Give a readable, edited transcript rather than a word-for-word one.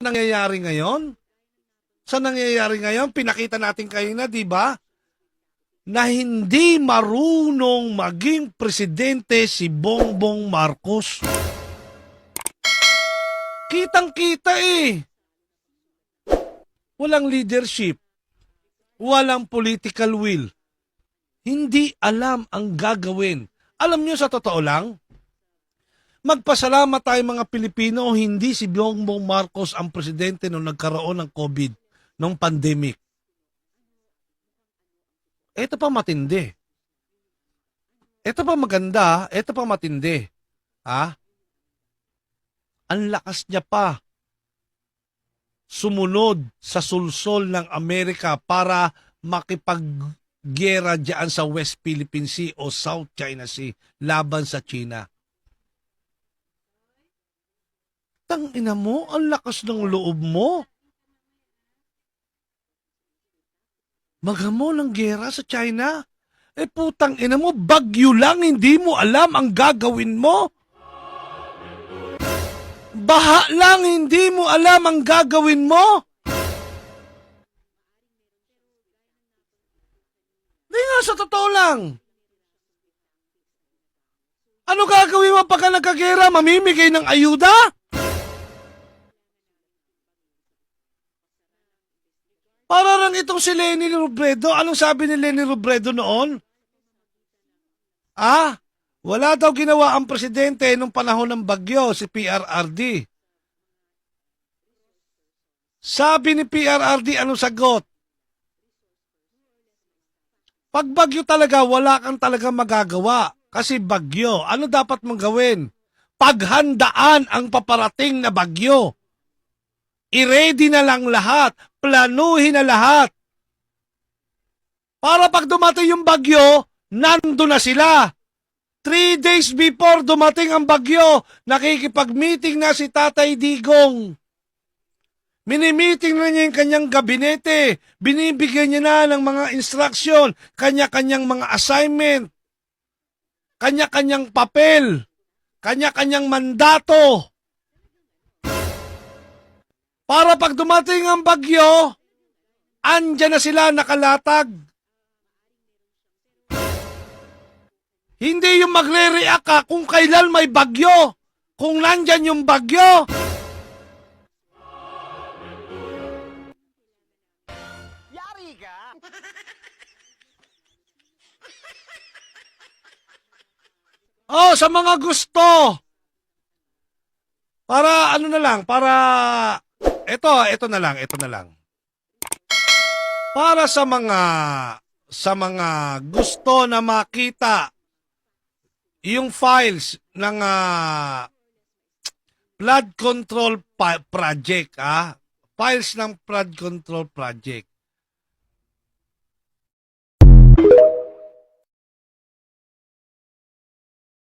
nangyayari ngayon? Sa nangyayari ngayon, pinakita natin kayo na, di ba? Na hindi marunong maging presidente si Bongbong Marcos. Kitang-kita eh. Walang leadership. Walang political will. Hindi alam ang gagawin. Alam nyo sa totoo lang, magpasalamat tayo mga Pilipino, hindi si Bongbong Marcos ang presidente nung nagkaroon ng COVID, nung pandemic. Ito pa matindi. Ito pa maganda, ito pa matindi. Ha? Ang lakas niya pa sumunod sa sulsol ng Amerika para makipaggera diyan sa West Philippine Sea o South China Sea laban sa China. Tangina mo, ang lakas ng loob mo. Magamo ng gera sa China? Eh putang ina mo, bagyo lang, hindi mo alam ang gagawin mo? Baha lang, hindi mo alam ang gagawin mo? Di nga, sa totoo lang. Ano gagawin mo pagka nagkagera? Mamimigay ng ayuda? Para lang itong si Leni Robredo. Anong sabi ni Leni Robredo noon? Wala daw ginawa ang presidente nung panahon ng bagyo, si PRRD. Sabi ni PRRD, anong sagot? Pag bagyo talaga, wala kang talaga magagawa. Kasi bagyo. Ano dapat mong gawin? Paghandaan ang paparating na bagyo. I-ready na lang lahat. Planuhin na lahat. Para pag dumating yung bagyo, nando na sila. 3 days before dumating ang bagyo, nakikipag-meeting na si Tatay Digong. Minimiting na niya yung kanyang gabinete. Binibigyan niya na ng mga instruction, kanya-kanyang mga assignment, kanya-kanyang papel, kanya-kanyang mandato. Para pag dumating ang bagyo, andyan na sila nakalatag. Hindi yung magre-react ka kung kailan may bagyo. Kung nandyan yung bagyo. Yari ka! Sa mga gusto. Para ano na lang, para ito na lang. Para sa mga gusto na makita yung files ng flood control project, files ng flood control project.